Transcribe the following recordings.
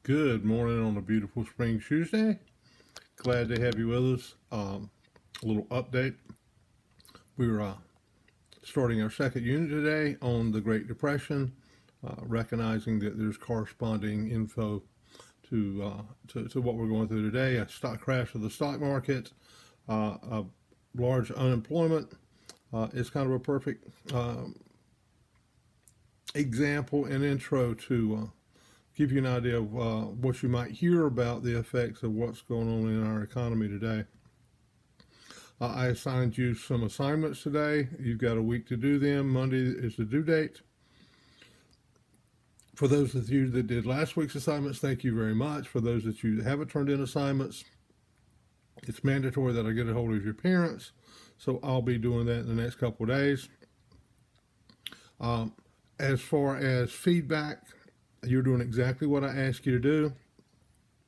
Good morning on a beautiful spring Tuesday. Glad to have you with us. A little update. We're starting our second unit today on the Great Depression, recognizing that there's corresponding info to what we're going through today. A stock crash of the stock market, a large unemployment. It's kind of a perfect example and intro to give you an idea of what you might hear about the effects of what's going on in our economy today. I assigned you some assignments today. You've got a week to do them. Monday is the due date. For those of you that did last week's assignments, thank you very much. For those that you haven't turned in assignments, it's mandatory that I get a hold of your parents. So I'll be doing that in the next couple of days. As far as feedback, you're doing exactly what I asked you to do.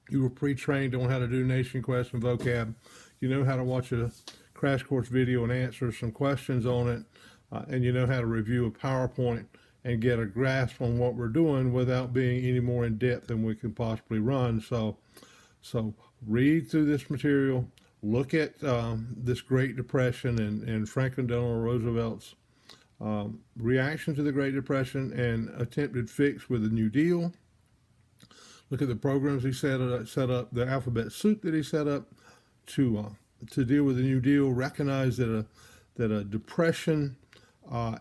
You were pre-trained on how to do Nation Quest and vocab. You know how to watch a crash course video and answer some questions on it. And you know how to review a PowerPoint and get a grasp on what we're doing without being any more in depth than we can possibly run. So read through this material. Look at this Great Depression and Franklin Delano Roosevelt's reaction to the Great Depression and attempted fix with the New Deal. Look at the programs he set up, the alphabet soup that he set up to deal with the New Deal. Recognize that a depression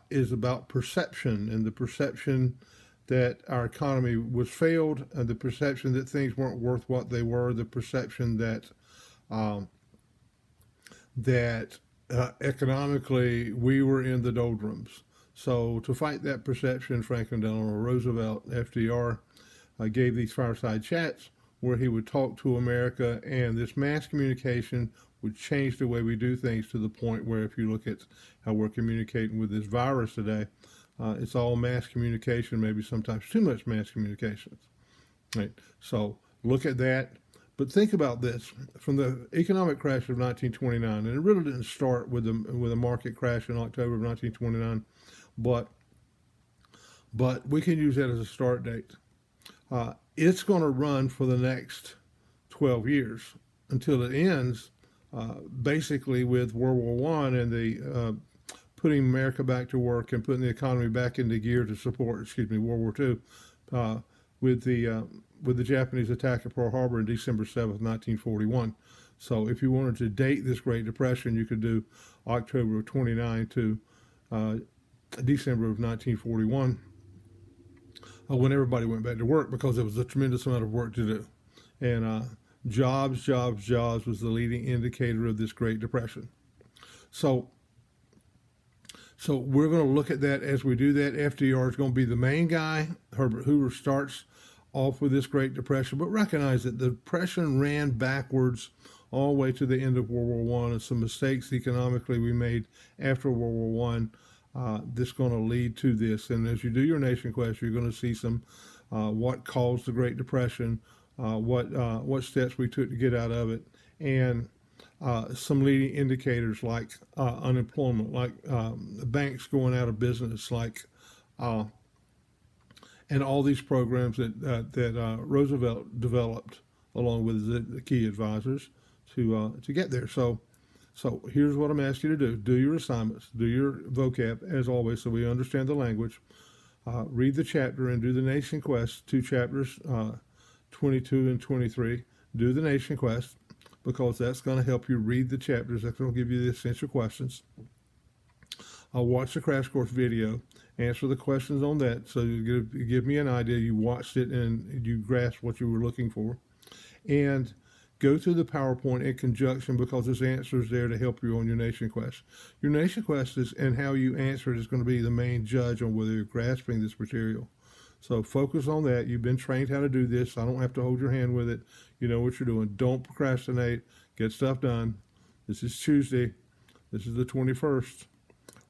is about perception, and the perception that our economy was failed, and the perception that things weren't worth what they were, the perception that economically we were in the doldrums. So to fight that perception, Franklin Delano Roosevelt, FDR, gave these fireside chats where he would talk to America, and this mass communication would change the way we do things to the point where, if you look at how we're communicating with this virus today, it's all mass communication, maybe sometimes too much mass communication. Right. So look at that. But think about this: from the economic crash of 1929, and it really didn't start with a market crash in October of 1929, but we can use that as a start date. It's going to run for the next 12 years until it ends, basically with World War I and the putting America back to work and putting the economy back into gear to support, World War II, with the Japanese attack at Pearl Harbor on December 7th, 1941. So if you wanted to date this Great Depression, you could do October of 29 to December of 1941, when everybody went back to work, because there was a tremendous amount of work to do. And jobs was the leading indicator of this Great Depression. So we're going to look at that as we do that. FDR is going to be the main guy. Herbert Hoover starts off with this Great Depression, but recognize that the Depression ran backwards all the way to the end of World War I, and some mistakes economically we made after World War I. This is going to lead to this. And as you do your Nation Quest, you're going to see some what caused the Great Depression, what steps we took to get out of it, and some leading indicators like unemployment, like banks going out of business, like and all these programs that Roosevelt developed along with the key advisors to get there. So here's what I'm asking you to do. Do your assignments, do your vocab, as always, so we understand the language. Read the chapter and do the Nation Quest, 2 chapters, 22 and 23. Do the Nation Quest, because that's going to help you read the chapters. That's going to give you the essential questions. Watch the crash course video, answer the questions on that, so you give me an idea. You watched it and you grasped what you were looking for. And go through the PowerPoint in conjunction, because there's answers there to help you on your Nation Quest. Your Nation Quest and how you answer it is going to be the main judge on whether you're grasping this material. So focus on that. You've been trained how to do this. I don't have to hold your hand with it. You know what you're doing. Don't procrastinate. Get stuff done. This is Tuesday. This is the 21st.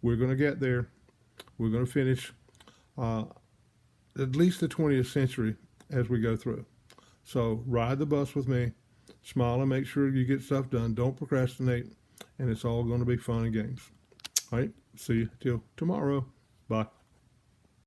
We're going to get there. We're going to finish at least the 20th century as we go through. So ride the bus with me. Smile and make sure you get stuff done. Don't procrastinate. And it's all going to be fun and games. All right. See you till tomorrow. Bye.